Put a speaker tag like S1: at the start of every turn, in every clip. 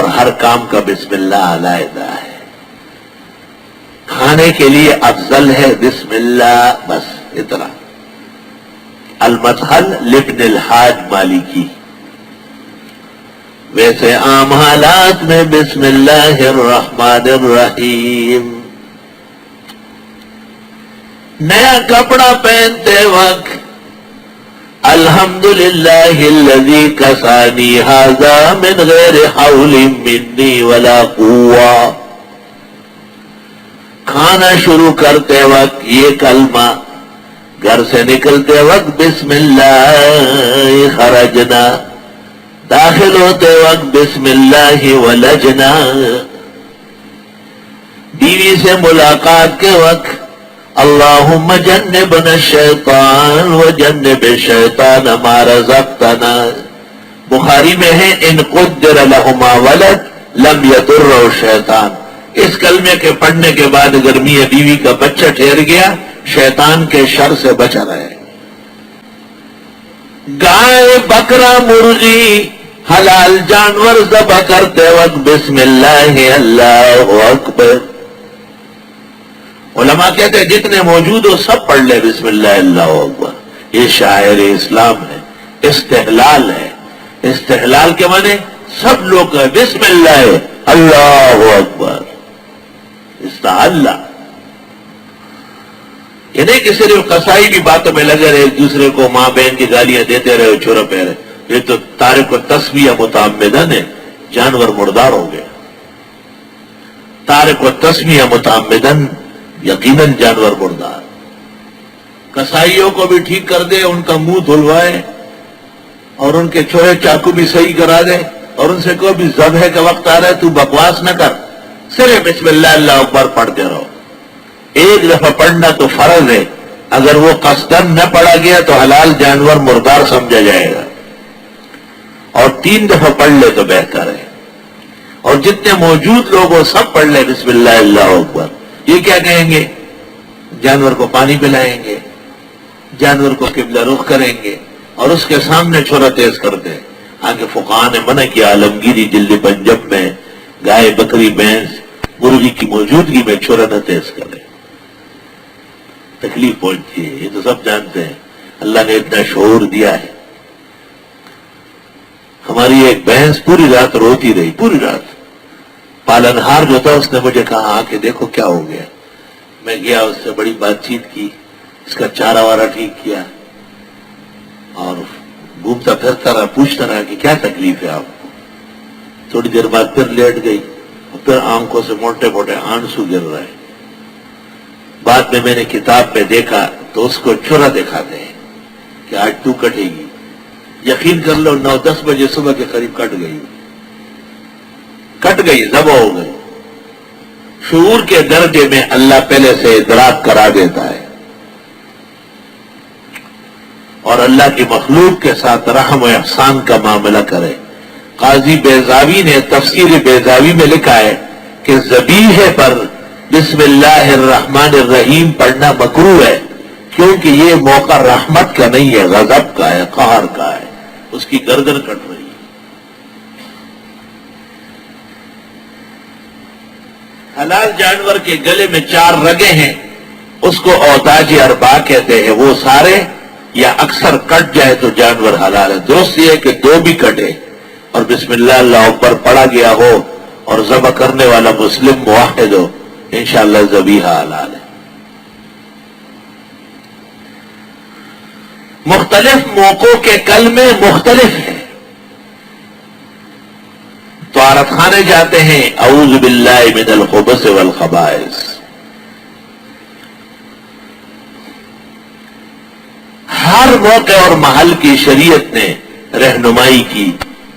S1: اور ہر کام کا بسم اللہ علیحدہ ہے. کھانے کے لیے افضل ہے بسم اللہ، بس اتنا. المدخل لابن الحاج مالکی. ویسے عام حالات میں بسم اللہ الرحمن الرحیم. نیا کپڑا پہنتے وقت الحمدللہ الذی کسانی ھذا من غیر حول منی ولا قوہ. کھانا شروع کرتے وقت یہ کلمہ، گھر سے نکلتے وقت بسم اللہ خرجنا، داخل ہوتے وقت بسم اللہ ولجنا، بیوی سے ملاقات کے وقت اللہم جنبنا الشیطان وجنب الشیطان ما رزقتنا. بخاری میں ہے ان قدر لہما ولد لم یضرہ الشیطان. اس کلمے کے پڑھنے کے بعد اگر میاں بیوی کا بچہ ٹھہر گیا شیطان کے شر سے بچا رہے. گائے بکرا مرغی حلال جانور ذبح کرتے وقت بسم اللہ اللہ اکبر. علماء کہتے ہیں جتنے موجود ہو سب پڑھ لے بسم اللہ اللہ اکبر. یہ شاعر اسلام ہے، استحلال ہے. استحلال کے معنی سب لوگ بسم اللہ اللہ اکبر استحلال. یہ نہیں کہ صرف قصائی بھی باتوں میں لگے رہے، ایک دوسرے کو ماں بہن کی گالیاں دیتے رہے چھوڑا پہ رہے. یہ تو تارک التسمیہ متعمدن ہے، جانور مردار ہو گیا. تارک التسمیہ متعمدن یقیناً جانور مردار. قصائیوں کو بھی ٹھیک کر دے، ان کا منہ دھلوائے اور ان کے چھوڑے چاقو بھی صحیح کرا دے اور ان سے کوئی بھی ذبح کا وقت آ رہا ہے تو بکواس نہ کر، صرف بسم اللہ اللہ اکبر پڑھتے رہو. ایک دفعہ پڑھنا تو فرض ہے، اگر وہ قصدن نہ پڑھا گیا تو حلال جانور مردار سمجھا جائے گا، اور 3 دفعہ پڑھ لے تو بہتر ہے. اور جتنے موجود لوگ وہ سب پڑھ لے بسم اللہ اللہ اکبر. یہ کیا کہیں گے؟ جانور کو پانی پلائیں گے، جانور کو قبلہ رخ کریں گے اور اس کے سامنے چھوڑا تیز کرتے. آگے فقہاء نے منع کیا عالمگیری جلد پنجب میں گائے بکری بھینس مرغی کی موجودگی میں چھوڑا نہ تیز کرے، تکلیف پہنچتی ہے. یہ تو سب جانتے ہیں، اللہ نے اتنا شعور دیا ہے. ہماری ایک بھینس پوری رات روتی رہی، پوری رات. پالنہار جو تھا اس نے مجھے کہا آ کے دیکھو کیا ہو گیا. میں گیا، اس سے بڑی بات چیت کی، اس کا چارہ وارہ ٹھیک کیا اور گھومتا پھرتا رہا، پوچھتا رہا کہ کیا تکلیف ہے آپ کو. تھوڑی دیر بعد پھر لیٹ گئی، پھر آنکھوں سے موٹے موٹے آنسو گر رہے. بعد میں نے کتاب پہ دیکھا تو اس کو چھرا دکھاتے ہیں کہ آج تو کٹے گی. یقین کر لو 9-10 بجے صبح کے قریب کٹ گئی، ذبح ہو گئی. شعور کے درجے میں اللہ پہلے سے ادراک کرا دیتا ہے اور اللہ کی مخلوق کے ساتھ رحم و احسان کا معاملہ کرے. قاضی بیضاوی نے تفسیر بیضاوی میں لکھا ہے کہ ذبیحہ پر بسم اللہ الرحمن الرحیم پڑھنا مکروہ ہے، کیونکہ یہ موقع رحمت کا نہیں ہے، غضب کا ہے، قہر کا ہے. اس کی گردن کٹ رہی ہے. حلال جانور کے گلے میں 4 رگیں ہیں، اس کو اوتاج اربع کہتے ہیں. وہ سارے یا اکثر کٹ جائے تو جانور حلال ہے. درست یہ ہے کہ 2 بھی کٹے اور بسم اللہ اللہ اکبر پڑھا گیا ہو اور ذبح کرنے والا مسلم موحد ہو، انشاءاللہ ذبیحہ حلال ہے. مختلف موقعوں کے کلمے مختلف ہیں. طہارت خانے جاتے ہیں اعوذ باللہ من الخبث والخبائث. ہر موقع اور محل کی شریعت نے رہنمائی کی.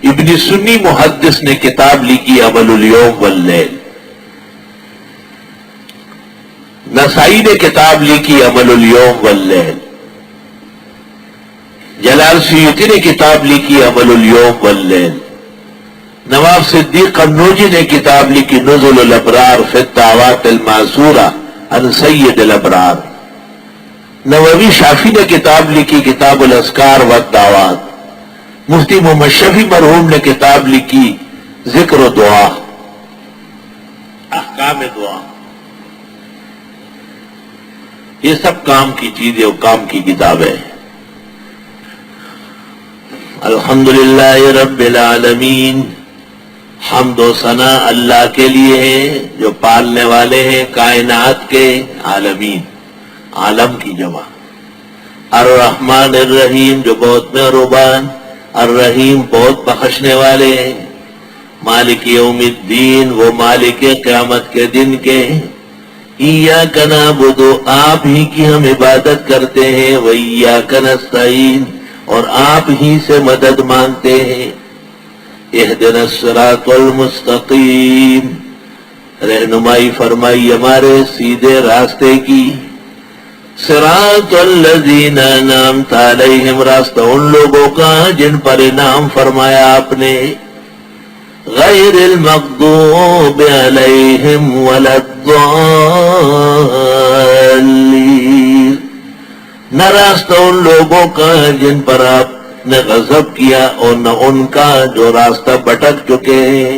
S1: ابن سنی محدث نے کتاب لکھی عمل الیوم واللیل. نسائی نے کتاب لکھی عمل الیوم واللیل. جلال سیوطی نے کتاب لکھی عمل الیوم واللیل. نواب صدیق قنوجی نے کتاب لکھی نزل الابرار فی الدعوات المعصورہ عن سید الابرار. نووی شافی نے کتاب لکھی کتاب الاذکار والدعوات. مفتی محمد شفیع مرحوم نے کتاب لکھی ذکر و دعا، احکام دعا، یہ سب کام کی چیزیں اور کام کی کتابیں. الحمدللہ رب العالمین، حمد و ثنا اللہ کے لیے ہے جو پالنے والے ہیں کائنات کے. عالمین، عالم کی جمع. الرحمن الرحیم جو بہت مہربان، الرحیم بہت بخشنے والے ہیں. مالک یوم الدین وہ مالک قیامت کے دن کے ہیں. ایاک نعبد آپ ہی کی ہم عبادت کرتے ہیں، و ایاک نستعین اور آپ ہی سے مدد مانگتے ہیں. اہدنا الصراط المستقیم رہنمائی فرمائی ہمارے سیدھے راستے کی. صراط الذین انعمت علیہم راستہ ان لوگوں کا جن پر انعام فرمایا آپ نے. غیر المغضوب علیہم ولا الضالین نہ راستہ ان لوگوں کا جن پر آپ نے غضب کیا اور نہ ان کا جو راستہ بھٹک چکے ہیں.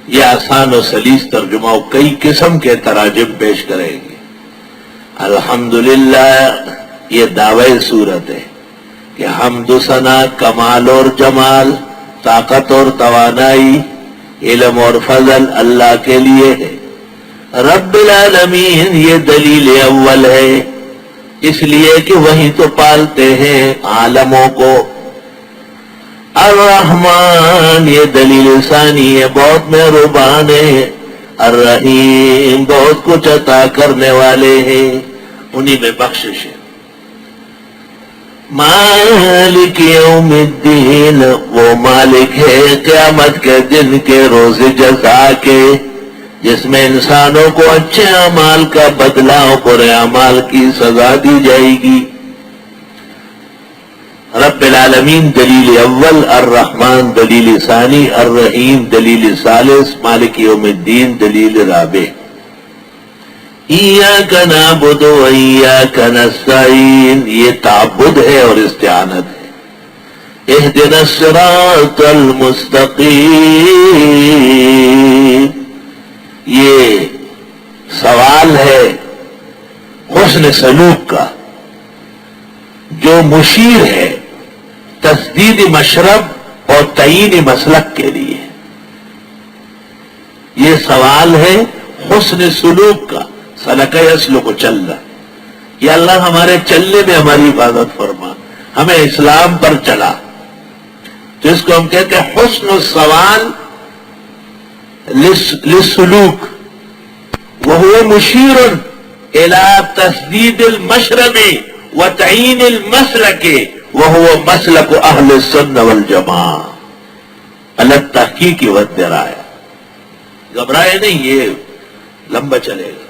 S1: یہ آسان و سلیس ترجمہ کئی قسم کے تراجم پیش کریں گے. الحمدللہ یہ دعوی صورت ہے کہ حمد و ثنا، کمال اور جمال، طاقت اور توانائی، علم اور فضل اللہ کے لیے ہے. رب العالمین یہ دلیل اول ہے، اس لیے کہ وہی تو پالتے ہیں عالموں کو. الرحمن یہ دلیل ثانی ہے، بہت مہربان ہے. الرحیم بہت کچھ عطا کرنے والے ہیں، انہی میں بخشش ہے. مالک یوم الدین وہ مالک ہے قیامت کے دن کے، روز جزا کے، جس میں انسانوں کو اچھے اعمال کا بدلہ اور برے اعمال کی سزا دی جائے گی. رب العالمین دلیل اول، الرحمن دلیل ثانی، الرحیم دلیل ثالث، مالک یوم الدین دلیل رابع. ایاک نعبد و ایاک نستعین یہ تعبد ہے اور استعانت ہے. اہدنا الصراط المستقیم یہ سوال ہے حسن سلوک کا جو مشیر ہے تسدید مشرب اور تعین مسلک کے لیے. یہ سوال ہے حسن سلوک کا. سلک یسلک چلنا، یا اللہ ہمارے چلنے میں ہماری حفاظت فرما، ہمیں اسلام پر چلا. تو اس کو ہم کہتے ہیں حسن السوال للسلوک، وهو مشیر الى تسدید المشرب وتعین المسلک وهو مسلک اہل السنہ والجماعہ. الگ تحقیق والدرایا. گھبرائے نہیں، یہ لمبا چلے گا.